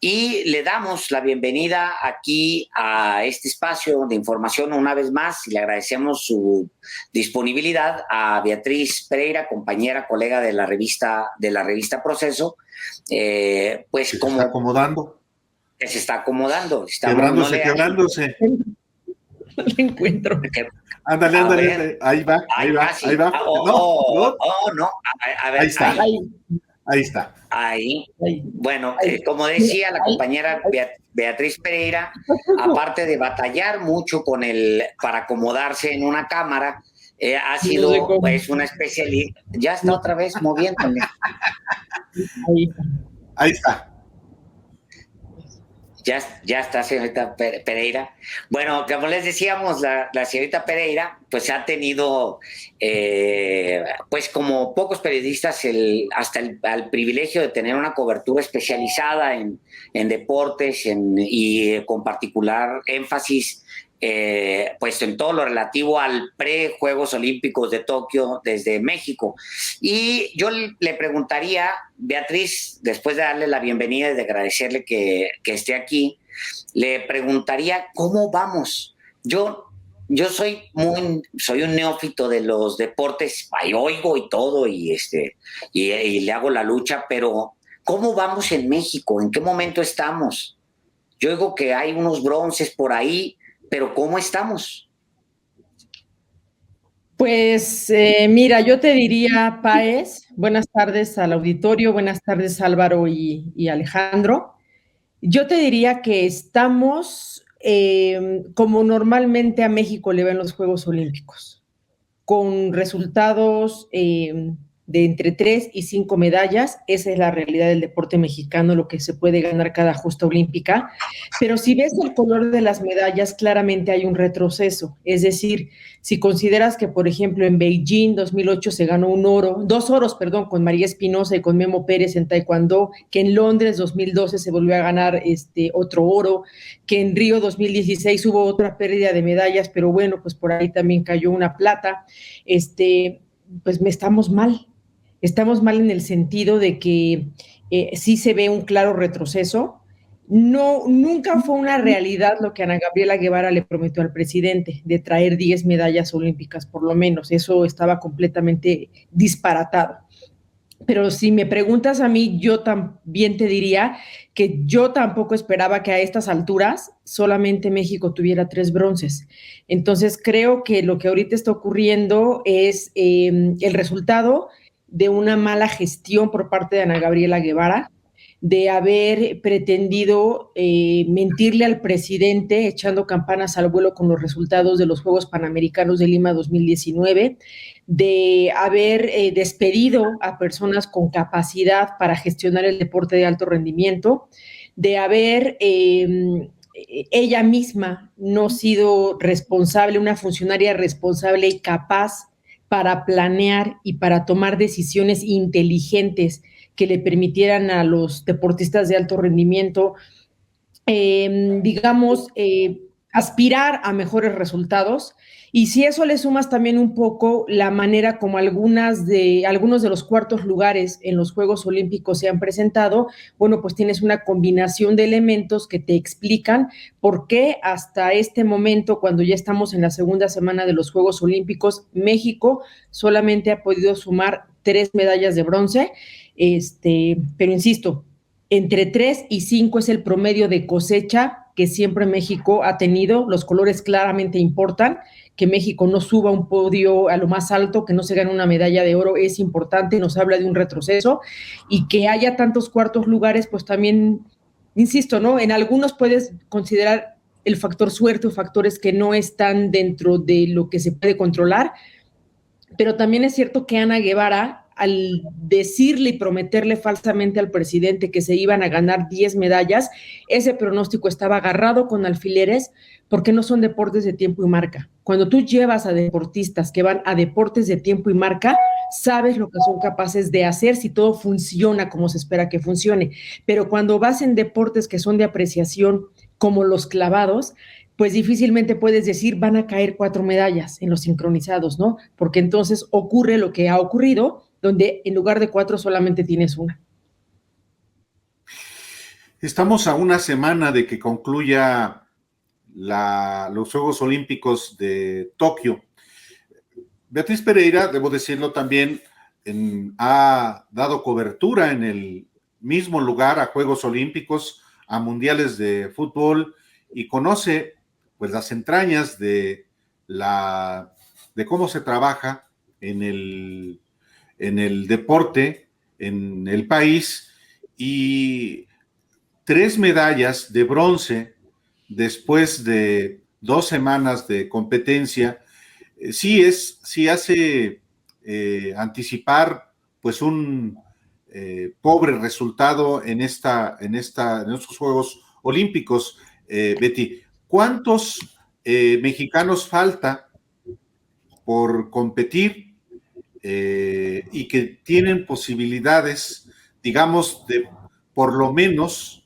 y le damos la bienvenida aquí a este espacio de información una vez más y le agradecemos su disponibilidad a Beatriz Pereira, compañera, colega de la revista Proceso. Pues como está acomodando. Que se está acomodando. Quebrándose. No le encuentro. Ándale. Ahí va. A ver, ahí está. Ahí está. Bueno, como decía la compañera Beatriz Pereira, aparte de batallar mucho para acomodarse en una cámara, ha sido pues una especialidad. Ya está otra vez moviéndome. Ahí está. Ya está, señorita Pereira. Bueno, como les decíamos, la señorita Pereira pues ha tenido, pues como pocos periodistas, el privilegio de tener una cobertura especializada en deportes y con particular énfasis pues en todo lo relativo al pre-Juegos Olímpicos de Tokio desde México. Y yo le preguntaría, Beatriz, después de darle la bienvenida y de agradecerle que esté aquí, le preguntaría cómo vamos. Yo soy un neófito de los deportes, ahí oigo y todo, y le hago la lucha, pero ¿cómo vamos en México? ¿En qué momento estamos? Yo oigo que hay unos bronces por ahí, pero ¿cómo estamos? Pues mira, yo te diría, Páez, buenas tardes al auditorio, buenas tardes Álvaro y Alejandro. Yo te diría que estamos como normalmente a México le ven los Juegos Olímpicos, con resultados de entre 3 y 5 medallas. Esa es la realidad del deporte mexicano, lo que se puede ganar cada justa olímpica. Pero si ves el color de las medallas, claramente hay un retroceso. Es decir, si consideras que, por ejemplo, en Beijing 2008 se ganó dos oros, con María Espinosa y con Memo Pérez en taekwondo, que en Londres 2012 se volvió a ganar otro oro, que en Río 2016 hubo otra pérdida de medallas, pero bueno, pues por ahí también cayó una plata. Pues estamos mal. Estamos mal en el sentido de que sí se ve un claro retroceso. Nunca fue una realidad lo que Ana Gabriela Guevara le prometió al presidente, de traer 10 medallas olímpicas por lo menos. Eso estaba completamente disparatado. Pero si me preguntas a mí, yo también te diría que yo tampoco esperaba que a estas alturas solamente México tuviera 3 bronces. Entonces creo que lo que ahorita está ocurriendo es el resultado de una mala gestión por parte de Ana Gabriela Guevara, de haber pretendido mentirle al presidente echando campanas al vuelo con los resultados de los Juegos Panamericanos de Lima 2019, de haber despedido a personas con capacidad para gestionar el deporte de alto rendimiento, de haber ella misma no sido responsable, una funcionaria responsable y capaz para planear y para tomar decisiones inteligentes que le permitieran a los deportistas de alto rendimiento, aspirar a mejores resultados. Y si eso le sumas también un poco la manera como algunos de los cuartos lugares en los Juegos Olímpicos se han presentado, bueno, pues tienes una combinación de elementos que te explican por qué hasta este momento, cuando ya estamos en la segunda semana de los Juegos Olímpicos, México solamente ha podido sumar 3 medallas de bronce, pero insisto, entre 3 y 5 es el promedio de cosecha que siempre México ha tenido. Los colores claramente importan. Que México no suba un podio a lo más alto, que no se gane una medalla de oro es importante, nos habla de un retroceso, y que haya tantos cuartos lugares, pues también, insisto, ¿no? En algunos puedes considerar el factor suerte o factores que no están dentro de lo que se puede controlar, pero también es cierto que Ana Guevara, al decirle y prometerle falsamente al presidente que se iban a ganar 10 medallas, ese pronóstico estaba agarrado con alfileres, porque no son deportes de tiempo y marca. Cuando tú llevas a deportistas que van a deportes de tiempo y marca, sabes lo que son capaces de hacer si todo funciona como se espera que funcione. Pero cuando vas en deportes que son de apreciación, como los clavados, pues difícilmente puedes decir van a caer 4 medallas en los sincronizados, ¿no? Porque entonces ocurre lo que ha ocurrido, donde en lugar de 4 solamente tienes una. Estamos a una semana de que concluya los Juegos Olímpicos de Tokio. Beatriz Pereira, debo decirlo también, ha dado cobertura en el mismo lugar a Juegos Olímpicos, a mundiales de fútbol, y conoce pues las entrañas de cómo se trabaja en el deporte en el país, y 3 medallas de bronce después de 2 semanas de competencia, sí hace anticipar pues un pobre resultado en estos Juegos Olímpicos. Betty, ¿cuántos mexicanos falta por competir y que tienen posibilidades, digamos, de por lo menos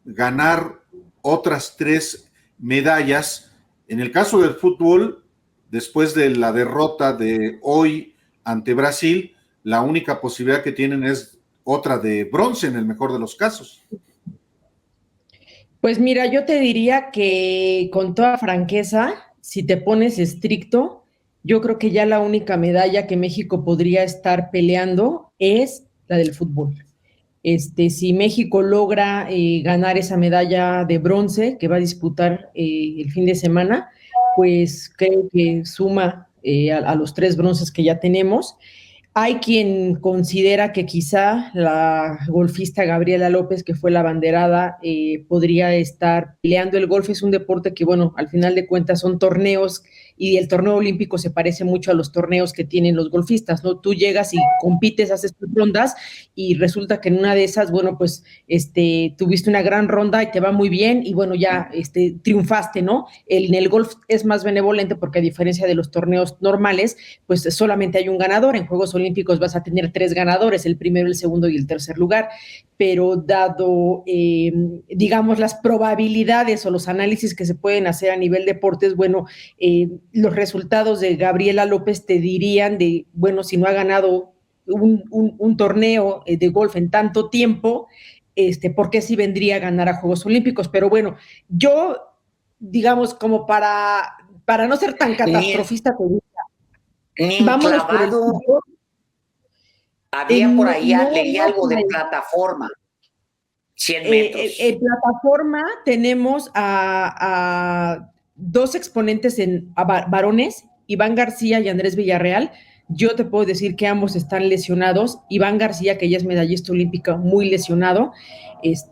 ganar otras 3 medallas? En el caso del fútbol, después de la derrota de hoy ante Brasil, la única posibilidad que tienen es otra de bronce en el mejor de los casos. Pues mira, yo te diría que con toda franqueza, si te pones estricto, yo creo que ya la única medalla que México podría estar peleando es la del fútbol. Si México logra ganar esa medalla de bronce que va a disputar el fin de semana, pues creo que suma a los 3 bronces que ya tenemos. Hay quien considera que quizá la golfista Gabriela López, que fue la abanderada, podría estar peleando. El golf es un deporte que, bueno, al final de cuentas son torneos, y el torneo olímpico se parece mucho a los torneos que tienen los golfistas, ¿no? Tú llegas y compites, haces tus rondas, y resulta que en una de esas, bueno, pues tuviste una gran ronda y te va muy bien, y bueno, ya triunfaste, ¿no? En el golf es más benevolente porque, a diferencia de los torneos normales, pues solamente hay un ganador. En Juegos Olímpicos vas a tener 3 ganadores, el primero, el segundo y el tercer lugar, pero dado, digamos, las probabilidades o los análisis que se pueden hacer a nivel deportes, bueno, los resultados de Gabriela López te dirían de, bueno, si no ha ganado un torneo de golf en tanto tiempo, ¿por qué sí vendría a ganar a Juegos Olímpicos? Pero bueno, yo, digamos, como para no ser tan catastrofista, te digo, vámonos por el fútbol. Había por ahí, leí algo de plataforma, 100 metros. En plataforma tenemos a 2 exponentes a varones, Iván García y Andrés Villarreal. Yo te puedo decir que ambos están lesionados. Iván García, que ya es medallista olímpica, muy lesionado,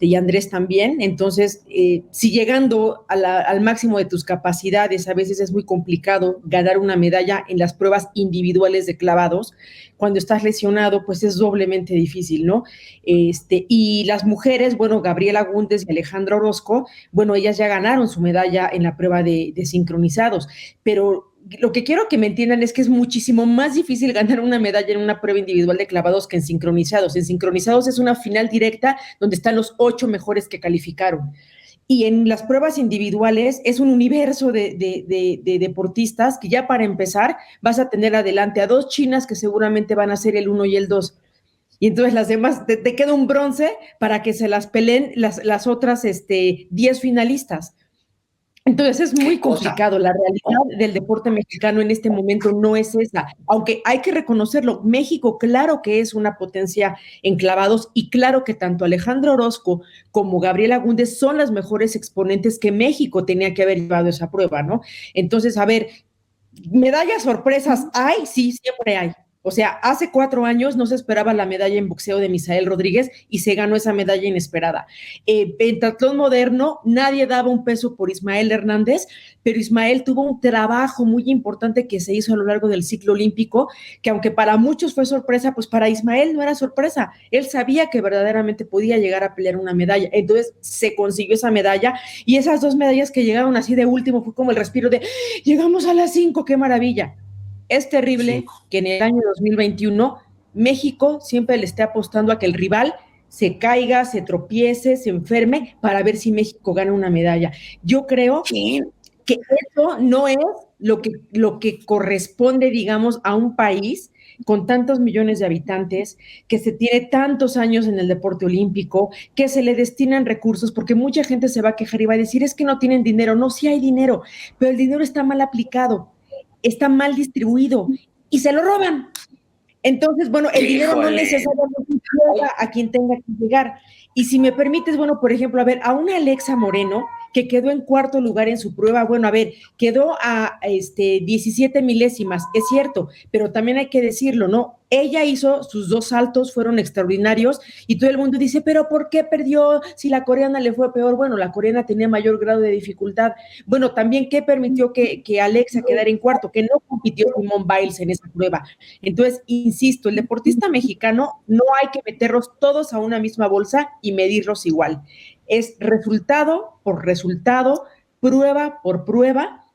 y Andrés también. Entonces, si llegando al máximo de tus capacidades, a veces es muy complicado ganar una medalla en las pruebas individuales de clavados. Cuando estás lesionado, pues es doblemente difícil, ¿no? Y las mujeres, bueno, Gabriela Gúndez y Alejandra Orozco, bueno, ellas ya ganaron su medalla en la prueba de sincronizados, pero lo que quiero que me entiendan es que es muchísimo más difícil ganar una medalla en una prueba individual de clavados que en sincronizados. En sincronizados es una final directa donde están los 8 mejores que calificaron. Y en las pruebas individuales es un universo de deportistas que, ya para empezar, vas a tener adelante a 2 chinas que seguramente van a ser el 1 y el 2. Y entonces las demás, te queda un bronce para que se las peleen las otras 10 finalistas. Entonces es muy complicado. La realidad del deporte mexicano en este momento no es esa, aunque hay que reconocerlo. México, claro que es una potencia en clavados, y claro que tanto Alejandra Orozco como Gabriela Gúndez son las mejores exponentes que México tenía que haber llevado esa prueba, ¿no? Entonces, a ver, medallas sorpresas hay, sí, siempre hay. O sea, hace 4 años no se esperaba la medalla en boxeo de Misael Rodríguez y se ganó esa medalla inesperada. Pentatlón moderno, nadie daba un peso por Ismael Hernández, pero Ismael tuvo un trabajo muy importante que se hizo a lo largo del ciclo olímpico, que aunque para muchos fue sorpresa, pues para Ismael no era sorpresa. Él sabía que verdaderamente podía llegar a pelear una medalla. Entonces se consiguió esa medalla, y esas 2 medallas que llegaron así de último fue como el respiro de llegamos a las 5, qué maravilla. Es terrible que en el año 2021 México siempre le esté apostando a que el rival se caiga, se tropiece, se enferme, para ver si México gana una medalla. Yo creo que eso no es lo que corresponde, digamos, a un país con tantos millones de habitantes, que se tiene tantos años en el deporte olímpico, que se le destinan recursos, porque mucha gente se va a quejar y va a decir, es que no tienen dinero. No, sí hay dinero, pero el dinero está mal aplicado, está mal distribuido y se lo roban. Entonces, bueno, el dinero no necesariamente llega a quien tenga que llegar. Y si me permites, bueno, por ejemplo, a ver, a una Alexa Moreno, que quedó en cuarto lugar en su prueba, bueno, a ver, quedó a 17 milésimas, es cierto, pero también hay que decirlo, ¿no? Ella hizo sus 2 saltos, fueron extraordinarios, y todo el mundo dice, pero ¿por qué perdió si la coreana le fue peor? Bueno, la coreana tenía mayor grado de dificultad. Bueno, también, ¿qué permitió que Alexa quedara en cuarto? Que no compitió Simone Biles en esa prueba. Entonces, insisto, el deportista mexicano no hay que meterlos todos a una misma bolsa y medirlos igual. Es resultado por resultado, prueba por prueba,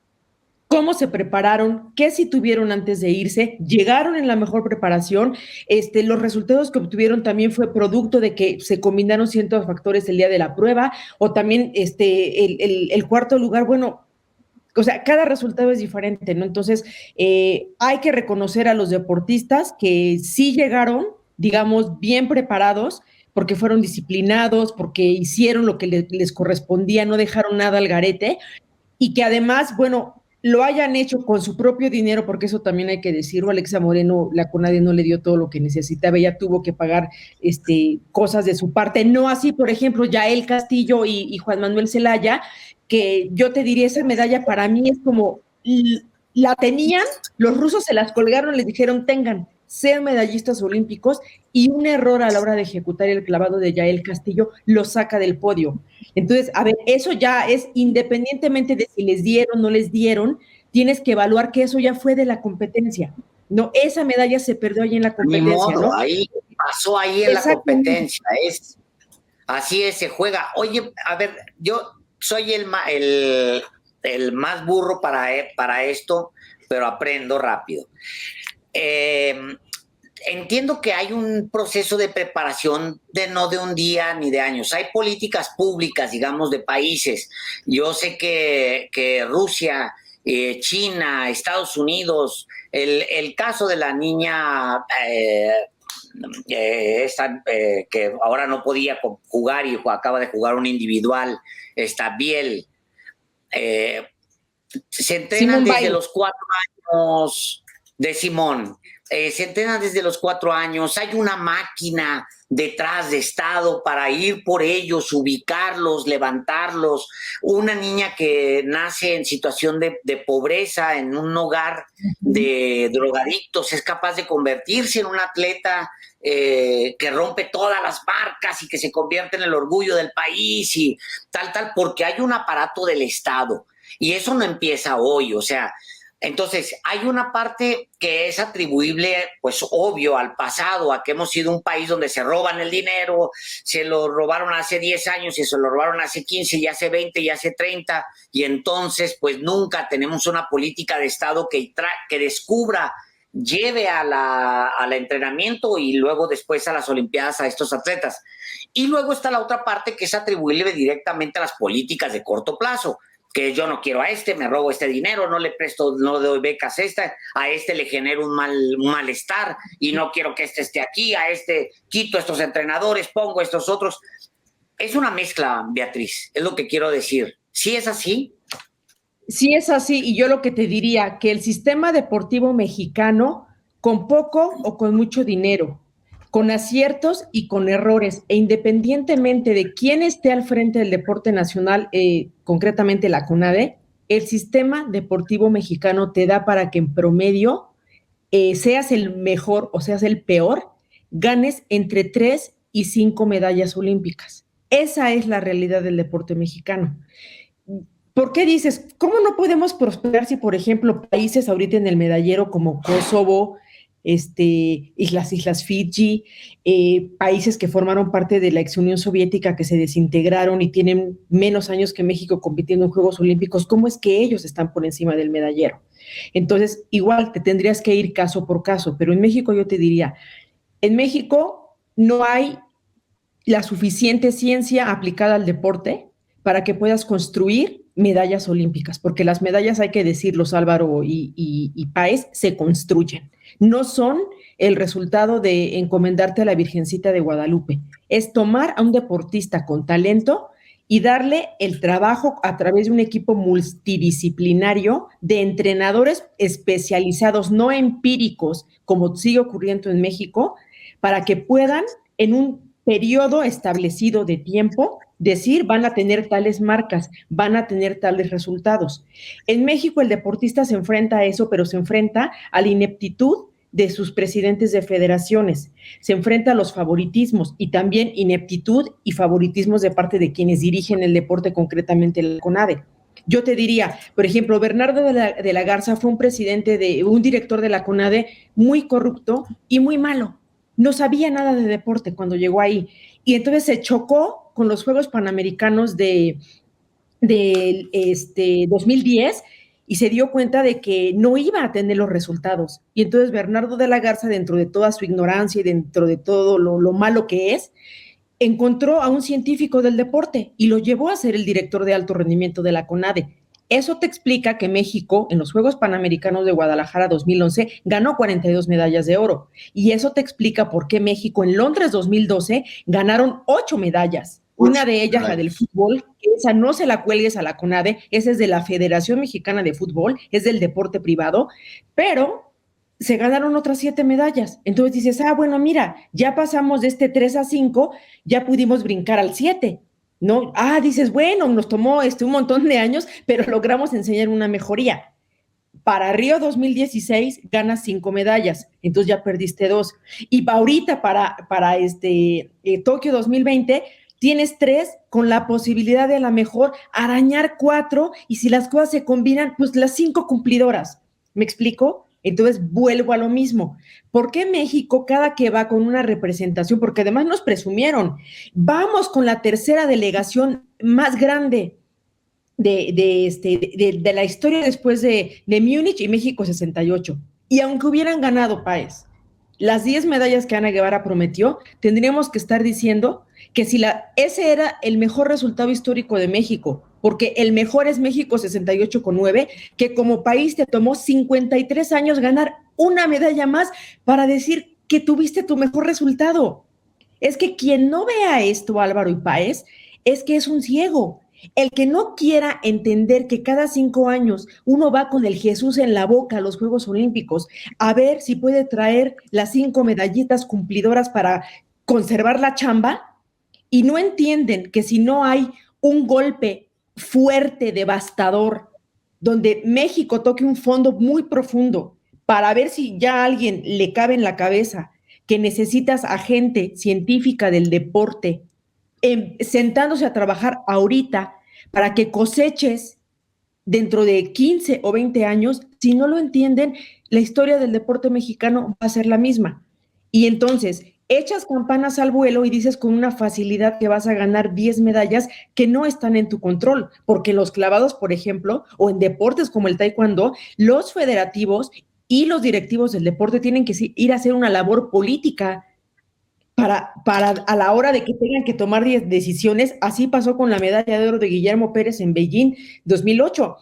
cómo se prepararon, qué sí tuvieron antes de irse, llegaron en la mejor preparación, los resultados que obtuvieron también fue producto de que se combinaron ciertos factores el día de la prueba, o también el cuarto lugar, bueno, o sea, cada resultado es diferente, ¿no? Entonces, hay que reconocer a los deportistas que sí llegaron, digamos, bien preparados, porque fueron disciplinados, porque hicieron lo que les correspondía, no dejaron nada al garete, y que además, bueno, lo hayan hecho con su propio dinero, porque eso también hay que decirlo. Alexa Moreno, la CONADE no le dio todo lo que necesitaba, ella tuvo que pagar cosas de su parte, no así, por ejemplo, Yael Castillo y Juan Manuel Zelaya, que yo te diría, esa medalla para mí es como, la tenían, los rusos se las colgaron, les dijeron, tengan, sean medallistas olímpicos, y un error a la hora de ejecutar el clavado de Yael Castillo lo saca del podio. Entonces, a ver, eso ya es independientemente de si les dieron o no les dieron, tienes que evaluar que eso ya fue de la competencia. No, esa medalla se perdió ahí en la competencia, Ni modo, ¿no? ahí pasó ahí en la competencia, así es, se juega. Oye, a ver, yo soy el más burro para esto, pero aprendo rápido. Entiendo que hay un proceso de preparación no de un día ni de años. Hay políticas públicas, digamos, de países. Yo sé que Rusia, China, Estados Unidos, el caso de la niña que ahora no podía jugar y acaba de jugar un individual, Biel, se entrenan desde los 4 años de Simón. Se entrenan desde los 4 años, hay una máquina detrás de Estado para ir por ellos, ubicarlos, levantarlos. Una niña que nace en situación de pobreza, en un hogar de drogadictos, es capaz de convertirse en un atleta que rompe todas las marcas y que se convierte en el orgullo del país y tal, porque hay un aparato del Estado. Y eso no empieza hoy, o sea, entonces hay una parte que es atribuible, pues obvio, al pasado, a que hemos sido un país donde se roban el dinero, se lo robaron hace 10 años y se lo robaron hace 15 y hace 20 y hace 30, y entonces pues nunca tenemos una política de Estado que descubra, lleve al entrenamiento y luego después a las Olimpiadas a estos atletas. Y luego está la otra parte que es atribuible directamente a las políticas de corto plazo, que yo no quiero a me robo este dinero, no le presto, no doy becas a le genero un malestar y no quiero que esté aquí, a quito estos entrenadores, pongo estos otros. Es una mezcla, Beatriz, es lo que quiero decir. ¿Sí es así? Sí es así, y yo lo que te diría, que el sistema deportivo mexicano, con poco o con mucho dinero, con aciertos y con errores, e independientemente de quién esté al frente del deporte nacional, concretamente la CONADE, el sistema deportivo mexicano te da para que en promedio, seas el mejor o seas el peor, ganes entre 3 y 5 medallas olímpicas. Esa es la realidad del deporte mexicano. ¿Por qué dices, cómo no podemos prosperar si, por ejemplo, países ahorita en el medallero como Kosovo, Islas Fiji, países que formaron parte de la ex Unión Soviética que se desintegraron y tienen menos años que México compitiendo en Juegos Olímpicos, cómo es que ellos están por encima del medallero? Entonces, igual te tendrías que ir caso por caso, pero en México yo te diría, en México no hay la suficiente ciencia aplicada al deporte para que puedas construir medallas olímpicas, porque las medallas, hay que decirlo, Álvaro y Páez, se construyen. No son el resultado de encomendarte a la Virgencita de Guadalupe. Es tomar a un deportista con talento y darle el trabajo a través de un equipo multidisciplinario de entrenadores especializados, no empíricos, como sigue ocurriendo en México, para que puedan, en un periodo establecido de tiempo, decir, van a tener tales marcas, van a tener tales resultados. En México el deportista se enfrenta a eso, pero se enfrenta a la ineptitud de sus presidentes de federaciones, se enfrenta a los favoritismos y también ineptitud y favoritismos de parte de quienes dirigen el deporte, concretamente la CONADE. Yo te diría, por ejemplo, Bernardo de la Garza fue un director de la CONADE muy corrupto y muy malo. No sabía nada de deporte cuando llegó ahí. Y entonces se chocó con los Juegos Panamericanos de 2010 y se dio cuenta de que no iba a tener los resultados. Y entonces Bernardo de la Garza, dentro de toda su ignorancia y dentro de todo lo malo que es, encontró a un científico del deporte y lo llevó a ser el director de alto rendimiento de la CONADE. Eso te explica que México, en los Juegos Panamericanos de Guadalajara 2011, ganó 42 medallas de oro. Y eso te explica por qué México, en Londres 2012, ganaron 8 medallas. Una de ellas, la del fútbol, que esa no se la cuelgues a la CONADE, esa es de la Federación Mexicana de Fútbol, es del deporte privado, pero se ganaron otras 7 medallas. Entonces dices, bueno, mira, ya pasamos de 3-5, ya pudimos brincar al 7. ¿No? Dices, bueno, nos tomó un montón de años, pero logramos enseñar una mejoría. Para Río 2016 ganas 5 medallas, entonces ya perdiste 2. Y ahorita para Tokio 2020 tienes 3 con la posibilidad de a lo mejor arañar 4, y si las cosas se combinan, pues las 5 cumplidoras. ¿Me explico? Entonces vuelvo a lo mismo. ¿Por qué México, cada que va con una representación, porque además nos presumieron, vamos con la tercera delegación más grande de la historia después de Múnich y México 68? Y aunque hubieran ganado, Páez, las 10 medallas que Ana Guevara prometió, tendríamos que estar diciendo que ese era el mejor resultado histórico de México, porque el mejor es México 68,9, que como país te tomó 53 años ganar una medalla más para decir que tuviste tu mejor resultado. Es que quien no vea esto, Álvaro y Páez, es que es un ciego. El que no quiera entender que cada 5 años uno va con el Jesús en la boca a los Juegos Olímpicos a ver si puede traer las 5 medallitas cumplidoras para conservar la chamba, y no entienden que si no hay un golpe fuerte, devastador, donde México toque un fondo muy profundo para ver si ya a alguien le cabe en la cabeza que necesitas a gente científica del deporte sentándose a trabajar ahorita para que coseches dentro de 15 o 20 años, si no lo entienden, la historia del deporte mexicano va a ser la misma. Y entonces echas campanas al vuelo y dices con una facilidad que vas a ganar 10 medallas que no están en tu control, porque en los clavados, por ejemplo, o en deportes como el taekwondo, los federativos y los directivos del deporte tienen que ir a hacer una labor política para a la hora de que tengan que tomar decisiones. Así pasó con la medalla de oro de Guillermo Pérez en Beijing 2008.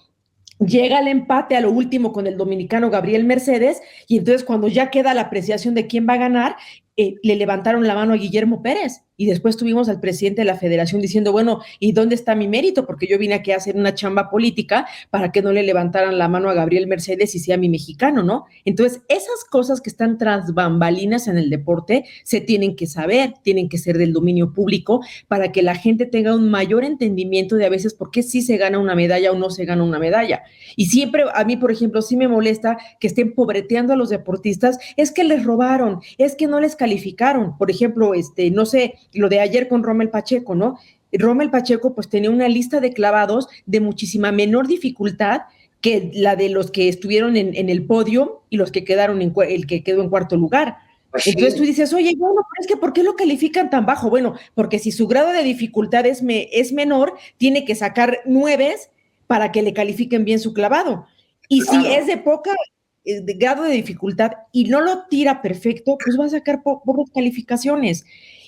Llega el empate a lo último con el dominicano Gabriel Mercedes, y entonces cuando ya queda la apreciación de quién va a ganar, le levantaron la mano a Guillermo Pérez, y después tuvimos al presidente de la federación diciendo, bueno, ¿y dónde está mi mérito? Porque yo vine aquí a hacer una chamba política para que no le levantaran la mano a Gabriel Mercedes y sea mi mexicano, ¿no? Entonces, esas cosas que están tras bambalinas en el deporte se tienen que saber, tienen que ser del dominio público para que la gente tenga un mayor entendimiento de a veces por qué sí se gana una medalla o no se gana una medalla. Y siempre, a mí, por ejemplo, sí me molesta que estén pobreteando a los deportistas, es que les robaron, es que no les calificaron. Por ejemplo, no sé, lo de ayer con Rommel Pacheco, ¿no? Rommel Pacheco pues tenía una lista de clavados de muchísima menor dificultad que la de los que estuvieron en el podio y los que quedaron el que quedó en cuarto lugar. Pues entonces sí. Tú dices, oye, bueno, pero es que ¿por qué lo califican tan bajo? Bueno, porque si su grado de dificultad es menor, tiene que sacar 9 para que le califiquen bien su clavado. Y claro, si es de poca grado de dificultad y no lo tira perfecto, pues va a sacar pocas calificaciones.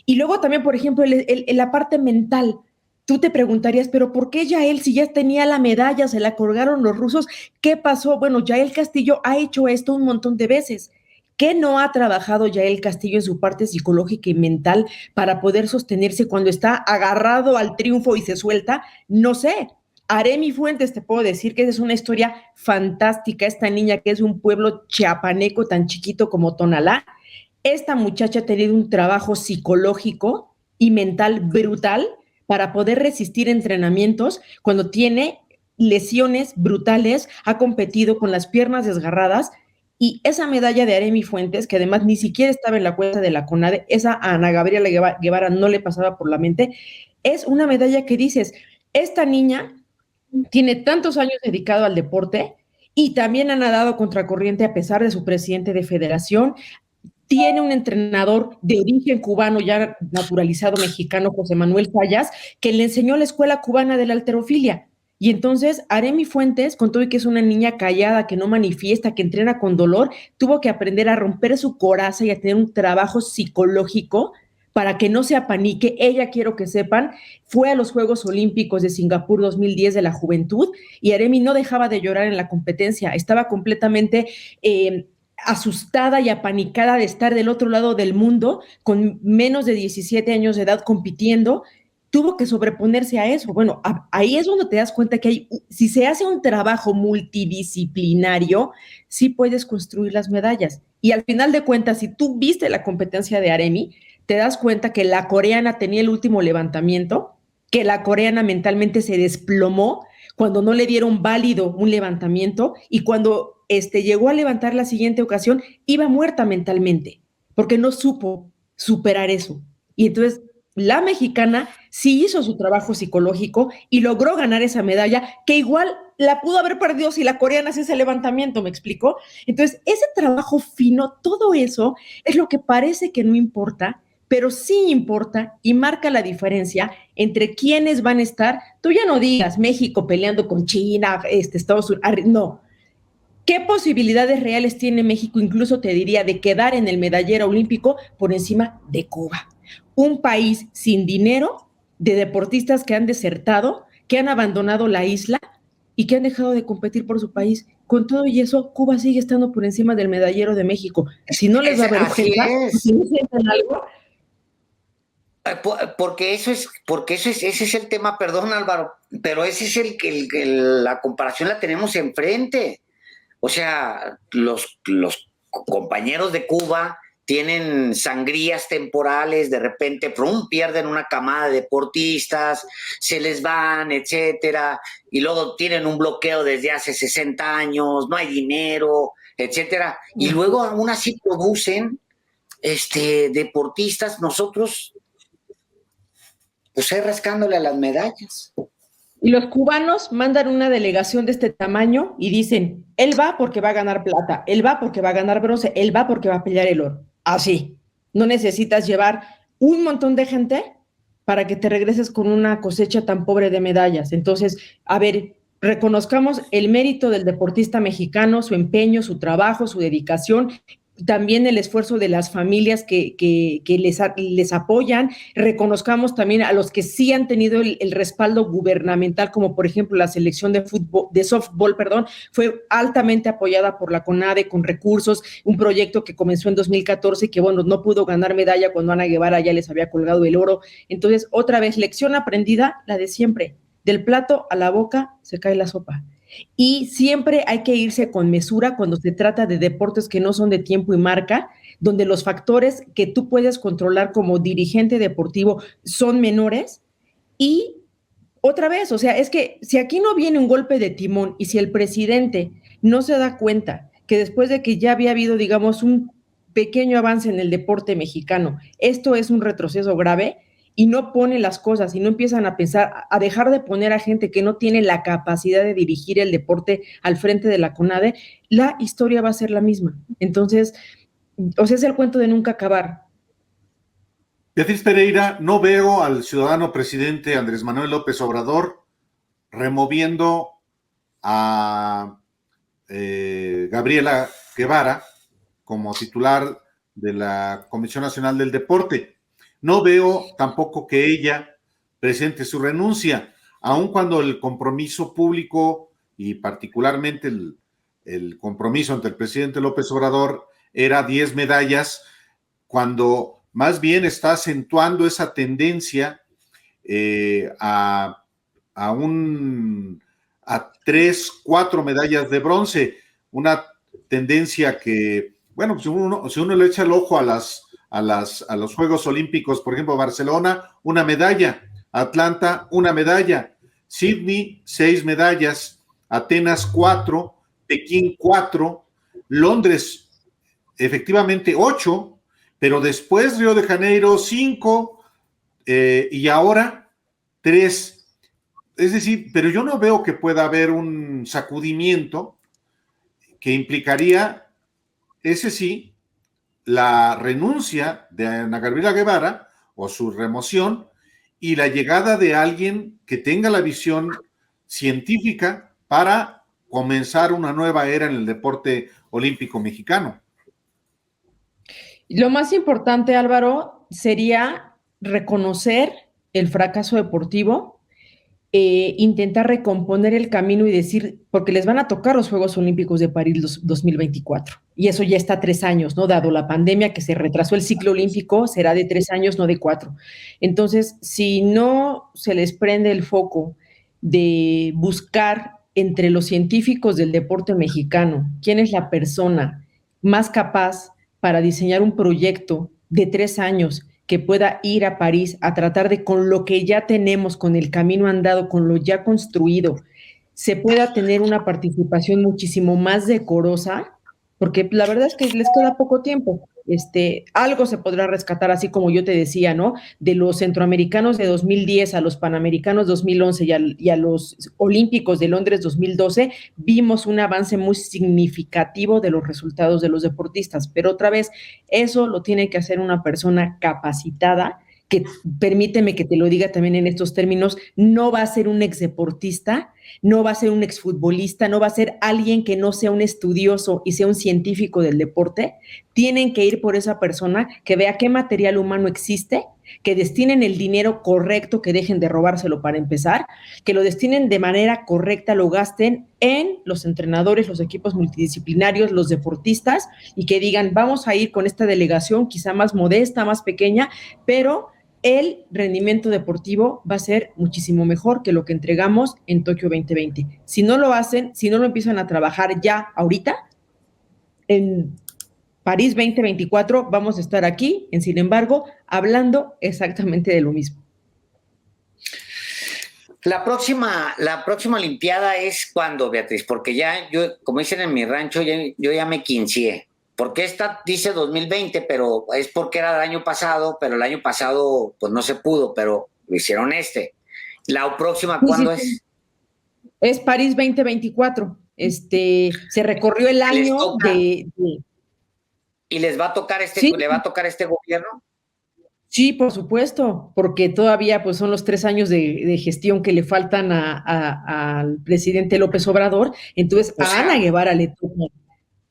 Y luego también, por ejemplo, la parte mental. tú te preguntarías, pero ¿por qué Yael, si ya tenía la medalla, se la colgaron los rusos? ¿Qué pasó? Bueno, Yael Castillo ha hecho esto un montón de veces. ¿Qué no ha trabajado Yael Castillo en su parte psicológica y mental para poder sostenerse cuando está agarrado al triunfo y se suelta? No sé. Aremi Fuentes, te puedo decir que esa es una historia fantástica. Esta niña que es de un pueblo chiapaneco tan chiquito como Tonalá, esta muchacha ha tenido un trabajo psicológico y mental brutal para poder resistir entrenamientos cuando tiene lesiones brutales, ha competido con las piernas desgarradas, y esa medalla de Aremi Fuentes, que además ni siquiera estaba en la cuenta de la CONADE, esa a Ana Gabriela Guevara no le pasaba por la mente, es una medalla que dices, esta niña tiene tantos años dedicado al deporte y también ha nadado contracorriente a pesar de su presidente de federación, tiene un entrenador de origen cubano, ya naturalizado mexicano, José Manuel Fallas, que le enseñó la escuela cubana de la halterofilia. Y entonces Aremi Fuentes, con todo y que es una niña callada, que no manifiesta, que entrena con dolor, tuvo que aprender a romper su coraza y a tener un trabajo psicológico para que no se apanique. Ella, quiero que sepan, fue a los Juegos Olímpicos de Singapur 2010 de la juventud, y Aremi no dejaba de llorar en la competencia, estaba completamente asustada y apanicada de estar del otro lado del mundo con menos de 17 años de edad compitiendo. Tuvo que sobreponerse a eso. Bueno, ahí es donde te das cuenta que si se hace un trabajo multidisciplinario, sí puedes construir las medallas. Y al final de cuentas, si tú viste la competencia de Aremi, te das cuenta que la coreana tenía el último levantamiento, que la coreana mentalmente se desplomó cuando no le dieron válido un levantamiento, y cuando llegó a levantar la siguiente ocasión, iba muerta mentalmente, porque no supo superar eso. Y entonces la mexicana sí hizo su trabajo psicológico y logró ganar esa medalla, que igual la pudo haber perdido si la coreana hacía ese levantamiento, ¿me explico? Entonces, ese trabajo fino, todo eso es lo que parece que no importa, pero sí importa y marca la diferencia entre quiénes van a estar. Tú ya no digas México peleando con China, Estados Unidos, no. ¿Qué posibilidades reales tiene México, incluso te diría, de quedar en el medallero olímpico por encima de Cuba? Un país sin dinero, de deportistas que han desertado, que han abandonado la isla y que han dejado de competir por su país. Con todo y eso, Cuba sigue estando por encima del medallero de México. Si no les da vergüenza, si no sienten algo. Ese es el tema, perdón Álvaro, pero ese es la comparación la tenemos enfrente. O sea, los compañeros de Cuba tienen sangrías temporales, de repente pierden una camada de deportistas, se les van, etcétera, y luego tienen un bloqueo desde hace 60 años, no hay dinero, etcétera, y luego aún así producen deportistas. Nosotros pues rascándole a las medallas. Y los cubanos mandan una delegación de este tamaño y dicen, él va porque va a ganar plata, él va porque va a ganar bronce, él va porque va a pelear el oro. Así. No necesitas llevar un montón de gente para que te regreses con una cosecha tan pobre de medallas. Entonces, a ver, reconozcamos el mérito del deportista mexicano, su empeño, su trabajo, su dedicación, también el esfuerzo de las familias que les apoyan. Reconozcamos también a los que sí han tenido el respaldo gubernamental, como por ejemplo la selección de softball, fue altamente apoyada por la CONADE con recursos, un proyecto que comenzó en 2014 y que, bueno, no pudo ganar medalla cuando Ana Guevara ya les había colgado el oro. Entonces, otra vez, lección aprendida, la de siempre: del plato a la boca se cae la sopa. Y siempre hay que irse con mesura cuando se trata de deportes que no son de tiempo y marca, donde los factores que tú puedes controlar como dirigente deportivo son menores. Y otra vez, o sea, es que si aquí no viene un golpe de timón y si el presidente no se da cuenta que después de que ya había habido, digamos, un pequeño avance en el deporte mexicano, esto es un retroceso grave, y no pone las cosas y no empiezan a pensar, a dejar de poner a gente que no tiene la capacidad de dirigir el deporte al frente de la CONADE, la historia va a ser la misma. Entonces, o sea, es el cuento de nunca acabar. Beatriz Pereira, no veo al ciudadano presidente Andrés Manuel López Obrador removiendo a Gabriela Guevara como titular de la Comisión Nacional del Deporte. No veo tampoco que ella presente su renuncia, aun cuando el compromiso público y particularmente el compromiso ante el presidente López Obrador era 10 medallas, cuando más bien está acentuando esa tendencia a 3, 4 medallas de bronce, una tendencia que, bueno, pues si uno le echa el ojo a los Juegos Olímpicos, por ejemplo, Barcelona, una medalla, Atlanta, una medalla, Sydney, 6 medallas, Atenas, 4, Pekín, 4, Londres, efectivamente 8, pero después Río de Janeiro, 5, y ahora 3. Es decir, pero yo no veo que pueda haber un sacudimiento que implicaría, ese sí, la renuncia de Ana Gabriela Guevara o su remoción y la llegada de alguien que tenga la visión científica para comenzar una nueva era en el deporte olímpico mexicano. Lo más importante, Álvaro, sería reconocer el fracaso deportivo, intentar recomponer el camino y decir, porque les van a tocar los Juegos Olímpicos de París 2024, y eso ya está a 3 años, ¿no? Dado la pandemia que se retrasó el ciclo olímpico, será de 3 años, no de 4. Entonces, si no se les prende el foco de buscar entre los científicos del deporte mexicano quién es la persona más capaz para diseñar un proyecto de 3 años que pueda ir a París a tratar de, con lo que ya tenemos, con el camino andado, con lo ya construido, se pueda tener una participación muchísimo más decorosa, porque la verdad es que les queda poco tiempo. Algo se podrá rescatar, así como yo te decía, ¿no? De los centroamericanos de 2010 a los panamericanos 2011 y a los olímpicos de Londres 2012, vimos un avance muy significativo de los resultados de los deportistas, pero otra vez, eso lo tiene que hacer una persona capacitada, que permíteme que te lo diga también en estos términos, no va a ser un exdeportista, no va a ser un exfutbolista, no va a ser alguien que no sea un estudioso y sea un científico del deporte. Tienen que ir por esa persona que vea qué material humano existe, que destinen el dinero correcto, que dejen de robárselo para empezar, que lo destinen de manera correcta, lo gasten en los entrenadores, los equipos multidisciplinarios, los deportistas, y que digan, vamos a ir con esta delegación quizá más modesta, más pequeña, pero el rendimiento deportivo va a ser muchísimo mejor que lo que entregamos en Tokio 2020. Si no lo hacen, si no lo empiezan a trabajar ya ahorita, en París 2024 vamos a estar aquí, sin embargo, hablando exactamente de lo mismo. La próxima Olimpiada es cuando, Beatriz, porque ya yo, como dicen en mi rancho, yo ya me quinceé. Porque esta dice 2020, pero es porque era el año pasado, pero el año pasado pues no se pudo, pero lo hicieron ¿La próxima cuándo es? Es París 2024. Se recorrió el año de... ¿Y les va a tocar ¿Sí? le va a tocar este gobierno? Sí, por supuesto, porque todavía pues son los 3 años de gestión que le faltan al presidente López Obrador. Entonces, a Ana Guevara le toca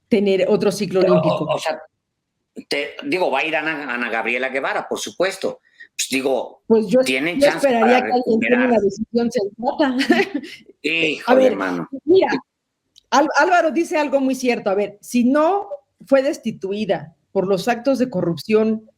tener otro ciclo olímpico. O sea, va a ir Ana Gabriela Guevara, por supuesto. Pues yo esperaría que alguien tome una decisión sensata. Híjole, hermano. Mira, Álvaro dice algo muy cierto. A ver, si no fue destituida por los actos de corrupción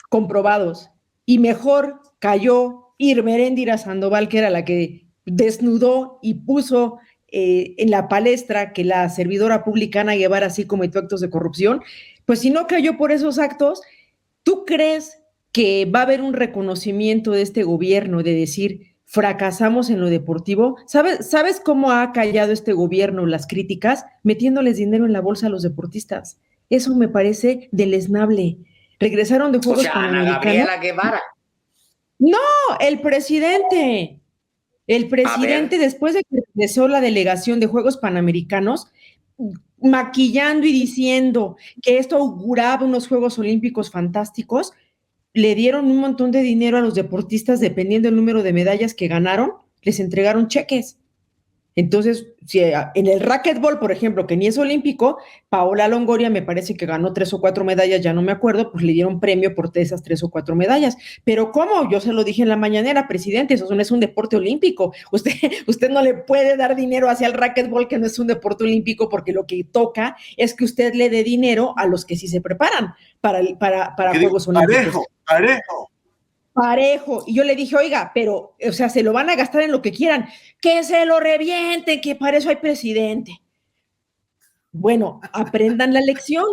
comprobados y mejor cayó Irmeréndira Sandoval, que era la que desnudó y puso en la palestra que la servidora pública Ana Guevara sí cometió actos de corrupción, pues si no cayó por esos actos, ¿tú crees que va a haber un reconocimiento de este gobierno de decir fracasamos en lo deportivo? ¿Sabes cómo ha callado este gobierno las críticas? Metiéndoles dinero en la bolsa a los deportistas. Eso me parece deleznable. Regresaron de Juegos Panamericanos. Ana Gabriela Guevara. No, el presidente. El presidente, después de que regresó la delegación de Juegos Panamericanos, maquillando y diciendo que esto auguraba unos Juegos Olímpicos fantásticos, le dieron un montón de dinero a los deportistas dependiendo del número de medallas que ganaron, les entregaron cheques. Entonces, si en el racquetball, por ejemplo, que ni es olímpico, Paola Longoria me parece que ganó 3 o 4 medallas, ya no me acuerdo, pues le dieron premio por esas 3 o 4 medallas. Pero ¿cómo? Yo se lo dije en la mañanera, presidente, eso no es un deporte olímpico. Usted no le puede dar dinero hacia el racquetball, que no es un deporte olímpico, porque lo que toca es que usted le dé dinero a los que sí se preparan para Juegos Olímpicos. Parejo. Y yo le dije, oiga, pero, o sea, se lo van a gastar en lo que quieran, que se lo revienten, que para eso hay presidente. Bueno, aprendan la lección,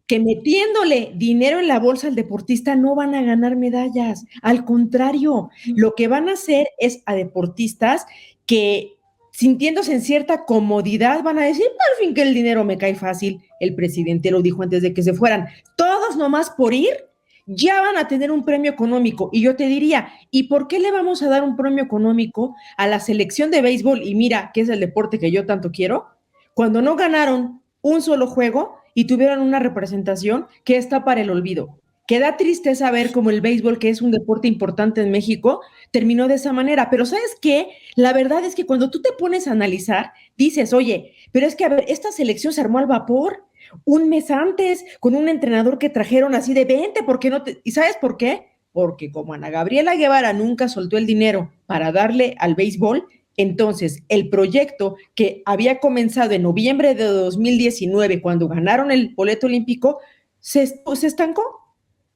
que metiéndole dinero en la bolsa al deportista no van a ganar medallas. Al contrario, lo que van a hacer es a deportistas que, sintiéndose en cierta comodidad, van a decir, al fin que el dinero me cae fácil. El presidente lo dijo antes de que se fueran. Todos nomás por ir ya van a tener un premio económico. Y yo te diría, ¿y por qué le vamos a dar un premio económico a la selección de béisbol? Y mira, que es el deporte que yo tanto quiero, cuando no ganaron un solo juego y tuvieron una representación que está para el olvido. Que da tristeza ver cómo el béisbol, que es un deporte importante en México, terminó de esa manera. Pero ¿sabes qué? La verdad es que cuando tú te pones a analizar, dices, oye, pero es que, a ver, esta selección se armó al vapor un mes antes, con un entrenador que trajeron así de 20, ¿por qué no te...? ¿Y sabes por qué? Porque como Ana Gabriela Guevara nunca soltó el dinero para darle al béisbol, entonces el proyecto que había comenzado en noviembre de 2019, cuando ganaron el boleto olímpico, se estancó.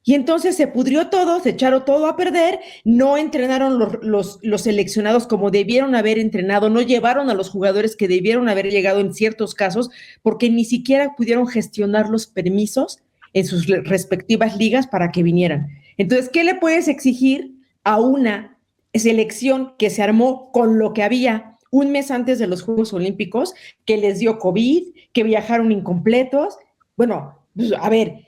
Y entonces se pudrió todo, se echaron todo a perder, no entrenaron los seleccionados como debieron haber entrenado, no llevaron a los jugadores que debieron haber llegado en ciertos casos, porque ni siquiera pudieron gestionar los permisos en sus respectivas ligas para que vinieran. Entonces, ¿qué le puedes exigir a una selección que se armó con lo que había un mes antes de los Juegos Olímpicos, que les dio COVID, que viajaron incompletos? Bueno, pues, a ver,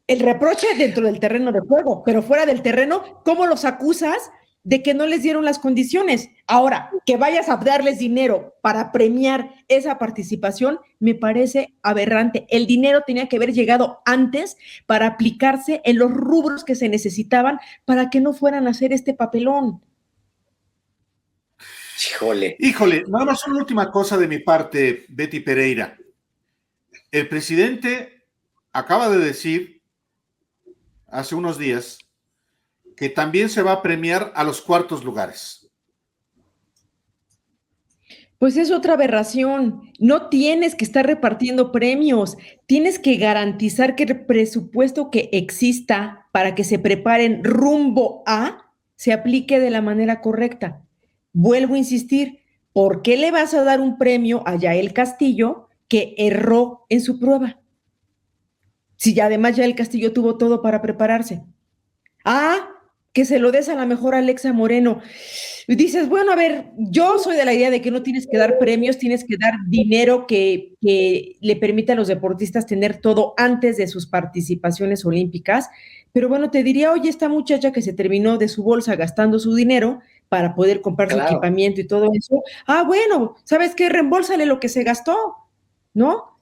el reproche dentro del terreno de juego, pero fuera del terreno, ¿cómo los acusas de que no les dieron las condiciones? Ahora, que vayas a darles dinero para premiar esa participación, me parece aberrante. El dinero tenía que haber llegado antes para aplicarse en los rubros que se necesitaban para que no fueran a hacer este papelón. Híjole, nada más una última cosa de mi parte, Betty Pereira. El presidente acaba de decir hace unos días que también se va a premiar a los cuartos lugares. Pues es otra aberración. No tienes que estar repartiendo premios, tienes que garantizar que el presupuesto que exista para que se preparen rumbo a se aplique de la manera correcta. Vuelvo a insistir, ¿por qué le vas a dar un premio a Yael Castillo que erró en su prueba? Si ya además Yael Castillo tuvo todo para prepararse. Que se lo des a la mejor Alexa Moreno. Y dices, bueno, a ver, yo soy de la idea de que no tienes que dar premios, tienes que dar dinero que le permita a los deportistas tener todo antes de sus participaciones olímpicas. Pero bueno, te diría, oye, esta muchacha que se terminó de su bolsa gastando su dinero para poder comprar su equipamiento y todo eso, bueno, ¿sabes qué? Reembolsale lo que se gastó, ¿no?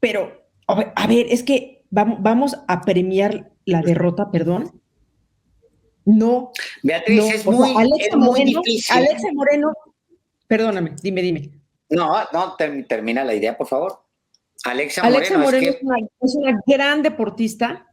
Pero, a ver, es que vamos a premiar la derrota, perdón. No. Beatriz, no. es muy difícil. Alexa Moreno, perdóname, dime. No, termina la idea, por favor. Alexa Moreno es una gran deportista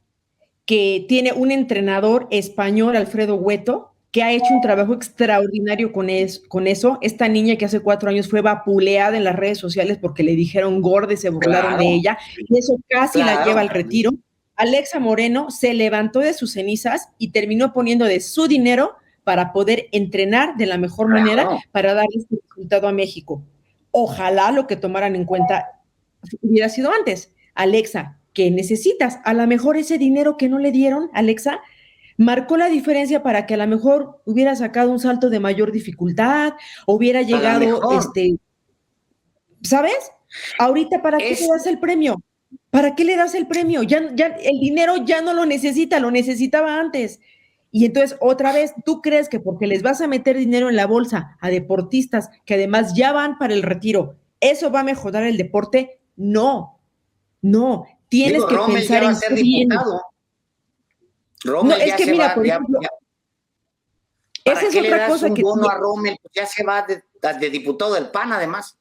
que tiene un entrenador español, Alfredo Hueto, que ha hecho un trabajo extraordinario con eso. Esta niña que hace 4 años fue vapuleada en las redes sociales porque le dijeron gorda y se burlaron de ella, y eso casi la lleva al retiro. Alexa Moreno se levantó de sus cenizas y terminó poniendo de su dinero para poder entrenar de la mejor manera para darle este resultado a México. Ojalá lo que tomaran en cuenta hubiera sido antes. Alexa, ¿qué necesitas? A lo mejor ese dinero que no le dieron, Alexa, marcó la diferencia para que a lo mejor hubiera sacado un salto de mayor dificultad, hubiera llegado, ¿sabes? Ahorita, ¿para qué le das el premio? ¿Para qué le das el premio? Ya el dinero ya no lo necesita, lo necesitaba antes. Y entonces, otra vez, ¿tú crees que porque les vas a meter dinero en la bolsa a deportistas que además ya van para el retiro, eso va a mejorar el deporte? No. Tienes que Rommel pensar ya va en a ser diputado. Rommel es que mira, por ejemplo, ¿Para qué le das un bono a Rommel? Pues ya se va de diputado del PAN, además.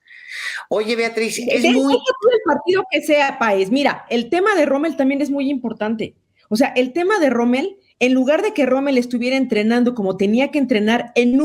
Oye, Beatriz, es muy... el partido que sea, Páez. Mira, el tema de Rommel también es muy importante. O sea, el tema de Rommel, en lugar de que Rommel estuviera entrenando como tenía que entrenar en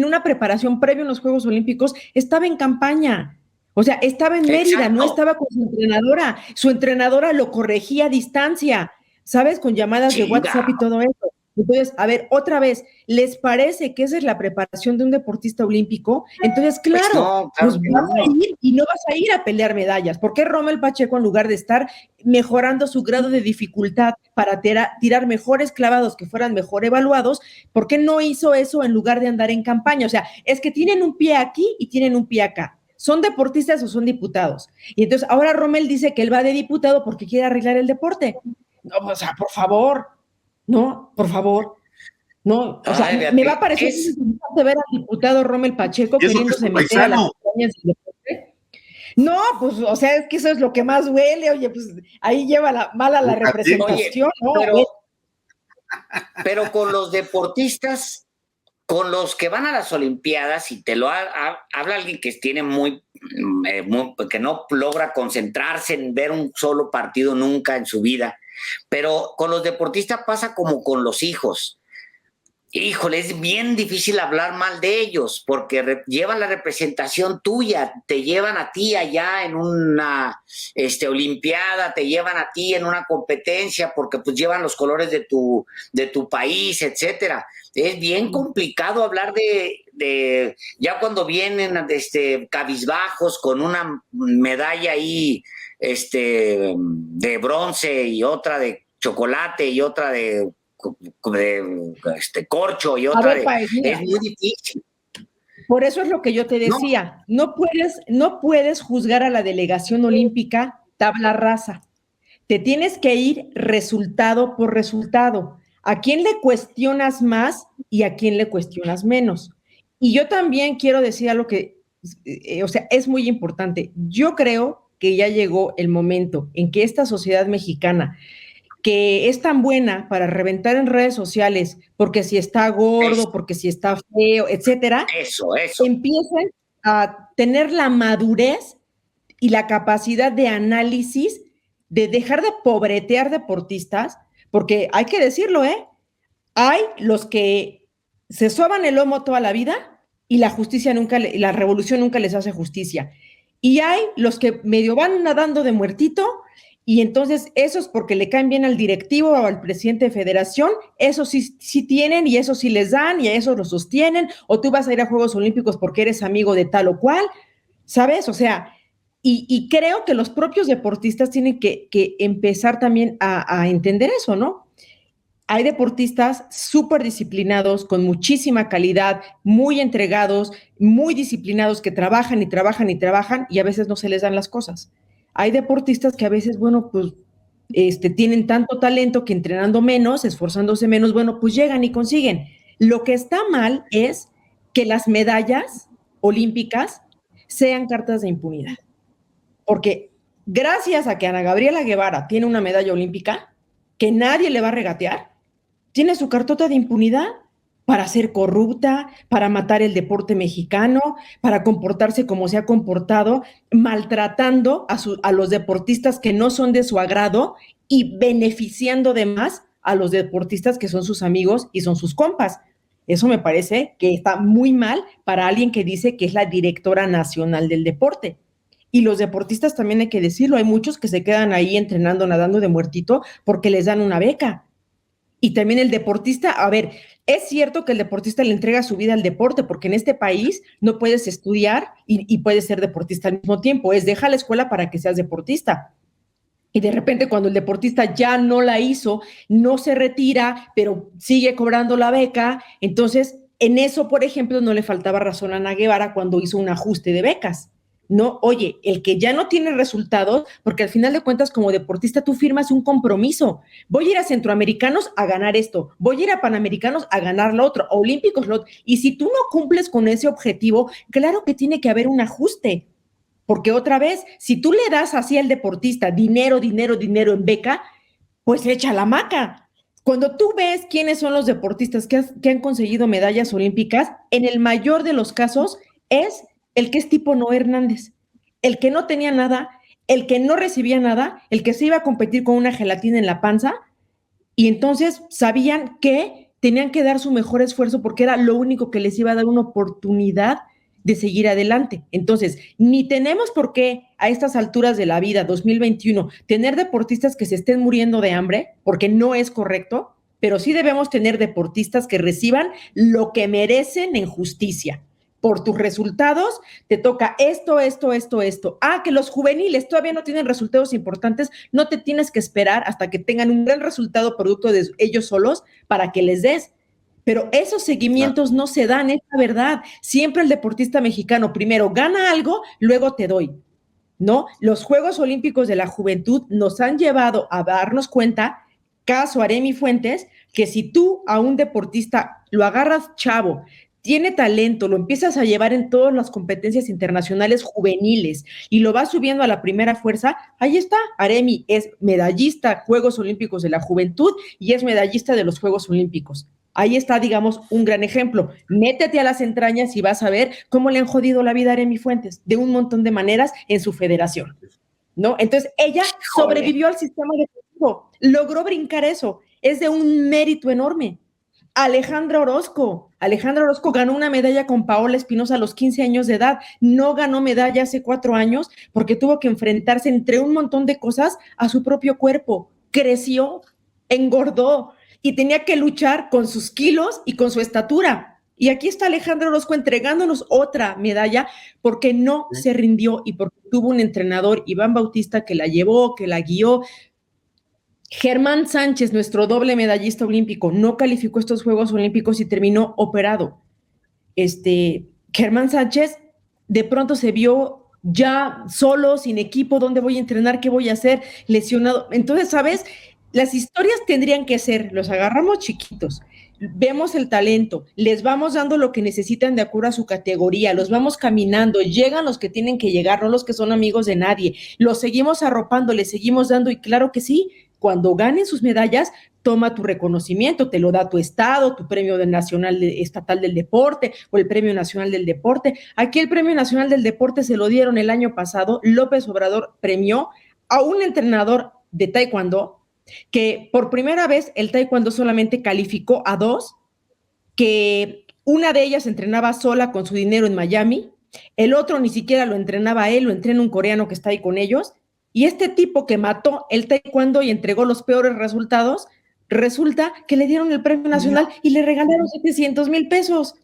una preparación previa a los Juegos Olímpicos, estaba en campaña. O sea, estaba en Mérida, Exacto. no estaba con su entrenadora. Su entrenadora lo corregía a distancia, ¿sabes? Con llamadas de WhatsApp y todo eso. Entonces, a ver, otra vez, ¿les parece que esa es la preparación de un deportista olímpico? Entonces, claro, pues vas a ir y no vas a ir a pelear medallas. ¿Por qué Rommel Pacheco, en lugar de estar mejorando su grado de dificultad para tirar mejores clavados que fueran mejor evaluados, por qué no hizo eso en lugar de andar en campaña? O sea, es que tienen un pie aquí y tienen un pie acá. ¿Son deportistas o son diputados? Y entonces ahora Rommel dice que él va de diputado porque quiere arreglar el deporte. No, o sea, por favor. No, por favor. No, o sea, me va a parecer interesante ver al diputado Rommel Pacheco queriéndose meter a las campañas del deporte. No, pues, o sea, es que eso es lo que más duele. Oye, pues ahí lleva mala la representación, ¿no? Pero con los deportistas, con los que van a las Olimpiadas, y te lo habla alguien que tiene que no logra concentrarse en ver un solo partido nunca en su vida, pero con los deportistas pasa como con los hijos. Híjole, es bien difícil hablar mal de ellos porque llevan la representación tuya, te llevan a ti allá en una olimpiada, te llevan a ti en una competencia porque pues llevan los colores de tu país, etcétera. Es bien complicado hablar de ya cuando vienen cabizbajos con una medalla ahí de bronce y otra de chocolate y otra de corcho y otra es muy difícil. Por eso es lo que yo te decía, no puedes juzgar a la delegación olímpica tabla rasa. Te tienes que ir resultado por resultado. ¿A quién le cuestionas más y a quién le cuestionas menos? Y yo también quiero decir algo que, o sea, es muy importante. Yo creo que ya llegó el momento en que esta sociedad mexicana, que es tan buena para reventar en redes sociales, porque si está gordo, porque si está feo, etcétera, empiezan a tener la madurez y la capacidad de análisis, de dejar de pobretear deportistas, porque hay que decirlo, hay los que se soban el lomo toda la vida y la revolución nunca les hace justicia. Y hay los que medio van nadando de muertito. Y entonces esos porque le caen bien al directivo o al presidente de federación, esos sí tienen y eso sí les dan y a esos lo sostienen, o tú vas a ir a Juegos Olímpicos porque eres amigo de tal o cual, ¿sabes? O sea, y creo que los propios deportistas tienen que empezar también a entender eso, ¿no? Hay deportistas súper disciplinados, con muchísima calidad, muy entregados, muy disciplinados, que trabajan y trabajan y trabajan y a veces no se les dan las cosas. Hay deportistas que a veces, bueno, pues tienen tanto talento que entrenando menos, esforzándose menos, bueno, pues llegan y consiguen. Lo que está mal es que las medallas olímpicas sean cartas de impunidad. Porque gracias a que Ana Gabriela Guevara tiene una medalla olímpica, que nadie le va a regatear, tiene su cartota de impunidad para ser corrupta, para matar el deporte mexicano, para comportarse como se ha comportado, maltratando a los deportistas que no son de su agrado y beneficiando de más a los deportistas que son sus amigos y son sus compas. Eso me parece que está muy mal para alguien que dice que es la directora nacional del deporte. Y los deportistas también hay que decirlo, hay muchos que se quedan ahí entrenando, nadando de muertito porque les dan una beca. Y también el deportista, a ver, es cierto que el deportista le entrega su vida al deporte, porque en este país no puedes estudiar y puedes ser deportista al mismo tiempo. Deja la escuela para que seas deportista. Y de repente cuando el deportista ya no la hizo, no se retira, pero sigue cobrando la beca, entonces en eso, por ejemplo, no le faltaba razón a Ana Guevara cuando hizo un ajuste de becas. No, oye, el que ya no tiene resultados, porque al final de cuentas como deportista tú firmas un compromiso. Voy a ir a Centroamericanos a ganar esto, voy a ir a Panamericanos a ganar lo otro, a Olímpicos lo otro. Y si tú no cumples con ese objetivo, claro que tiene que haber un ajuste. Porque otra vez, si tú le das así al deportista dinero en beca, pues echa la hamaca. Cuando tú ves quiénes son los deportistas que han conseguido medallas olímpicas, en el mayor de los casos es el que es tipo Noé Hernández, el que no tenía nada, el que no recibía nada, el que se iba a competir con una gelatina en la panza, y entonces sabían que tenían que dar su mejor esfuerzo porque era lo único que les iba a dar una oportunidad de seguir adelante. Entonces, ni tenemos por qué a estas alturas de la vida, 2021, tener deportistas que se estén muriendo de hambre, porque no es correcto, pero sí debemos tener deportistas que reciban lo que merecen en justicia. Por tus resultados, te toca esto, esto, esto, esto. Ah, que los juveniles todavía no tienen resultados importantes, no te tienes que esperar hasta que tengan un gran resultado producto de ellos solos para que les des. Pero esos seguimientos no se dan, es la verdad. Siempre el deportista mexicano primero gana algo, luego te doy, ¿no? Los Juegos Olímpicos de la Juventud nos han llevado a darnos cuenta, caso Aremi Fuentes, que si tú a un deportista lo agarras chavo, tiene talento, lo empiezas a llevar en todas las competencias internacionales juveniles y lo vas subiendo a la primera fuerza, ahí está, Aremi es medallista Juegos Olímpicos de la Juventud y es medallista de los Juegos Olímpicos. Ahí está, digamos, un gran ejemplo. Métete a las entrañas y vas a ver cómo le han jodido la vida a Aremi Fuentes de un montón de maneras en su federación, ¿no? Entonces, ella sobrevivió al sistema deportivo, logró brincar eso. Es de un mérito enorme. Alejandra Orozco ganó una medalla con Paola Espinosa a los 15 años de edad, no ganó medalla hace 4 años porque tuvo que enfrentarse entre un montón de cosas a su propio cuerpo, creció, engordó y tenía que luchar con sus kilos y con su estatura. Y aquí está Alejandra Orozco entregándonos otra medalla porque no se rindió y porque tuvo un entrenador, Iván Bautista, que la llevó, que la guió. Germán Sánchez, nuestro doble medallista olímpico, no calificó estos Juegos Olímpicos y terminó operado. Germán Sánchez de pronto se vio ya solo, sin equipo, ¿dónde voy a entrenar? ¿Qué voy a hacer? Lesionado. Entonces, ¿sabes? Las historias tendrían que ser, los agarramos chiquitos, vemos el talento, les vamos dando lo que necesitan de acuerdo a su categoría, los vamos caminando, llegan los que tienen que llegar, no los que son amigos de nadie, los seguimos arropando, les seguimos dando y claro que sí, cuando ganen sus medallas, toma tu reconocimiento, te lo da tu estado, tu premio nacional estatal del deporte o el premio nacional del deporte. Aquí el premio nacional del deporte se lo dieron el año pasado, López Obrador premió a un entrenador de taekwondo que por primera vez el taekwondo solamente calificó a 2, que una de ellas entrenaba sola con su dinero en Miami, el otro ni siquiera lo entrenaba a él, lo entrena un coreano que está ahí con ellos, y este tipo que mató el taekwondo y entregó los peores resultados, resulta que le dieron el premio nacional y le regalaron 700,000 pesos.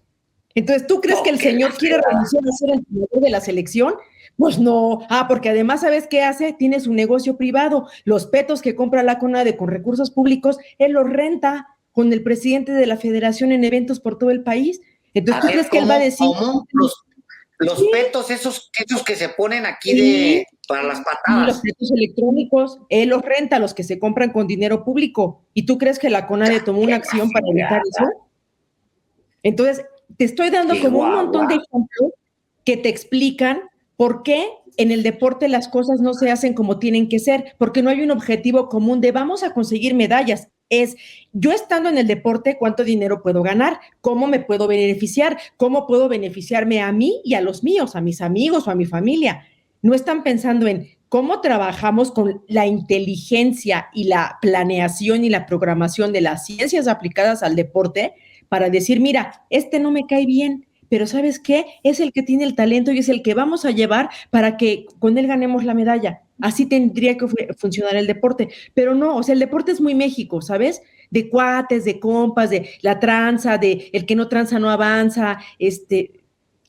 Entonces, ¿tú crees que el señor quiere renunciar a ser entrenador de la selección? Pues no, porque además, ¿sabes qué hace? Tiene su negocio privado, los petos que compra la CONADE con recursos públicos, él los renta con el presidente de la federación en eventos por todo el país. Entonces, ¿tú crees que él va a decir? Los petos, esos que se ponen aquí para las patadas. Los petos electrónicos, él los renta, los que se compran con dinero público. ¿Y tú crees que la CONADE tomó una acción para evitar eso? Entonces, te estoy dando como un montón de ejemplos que te explican por qué en el deporte las cosas no se hacen como tienen que ser, porque no hay un objetivo común de vamos a conseguir medallas. Es yo estando en el deporte, ¿cuánto dinero puedo ganar? ¿Cómo me puedo beneficiar? ¿Cómo puedo beneficiarme a mí y a los míos, a mis amigos o a mi familia? No están pensando en cómo trabajamos con la inteligencia y la planeación y la programación de las ciencias aplicadas al deporte para decir, mira, este no me cae bien, pero ¿sabes qué? Es el que tiene el talento y es el que vamos a llevar para que con él ganemos la medalla. Así tendría que funcionar el deporte, pero no, o sea, el deporte es muy México, ¿sabes? De cuates, de compas, de la tranza, de el que no tranza no avanza,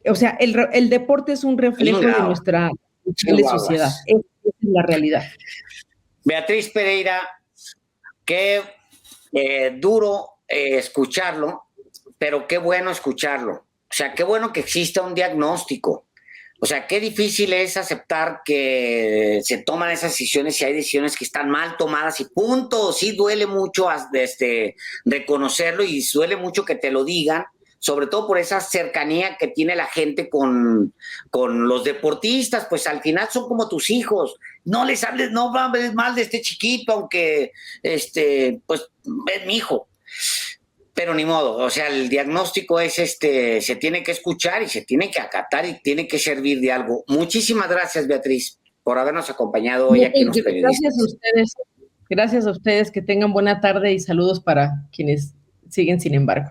o sea, el deporte es un reflejo de nuestra sociedad, esa es la realidad. Beatriz Pereira, qué duro escucharlo, pero qué bueno escucharlo. O sea, qué bueno que exista un diagnóstico. O sea, qué difícil es aceptar que se toman esas decisiones y hay decisiones que están mal tomadas y punto. Sí duele mucho reconocerlo y duele mucho que te lo digan, sobre todo por esa cercanía que tiene la gente con los deportistas, pues al final son como tus hijos. No les hables, no hables mal de este chiquito, aunque pues es mi hijo. Pero ni modo, o sea, el diagnóstico es se tiene que escuchar y se tiene que acatar y tiene que servir de algo. Muchísimas gracias, Beatriz, por habernos acompañado hoy aquí en Los Periodistas. Gracias a ustedes. Gracias a ustedes, que tengan buena tarde y saludos para quienes siguen sin embargo.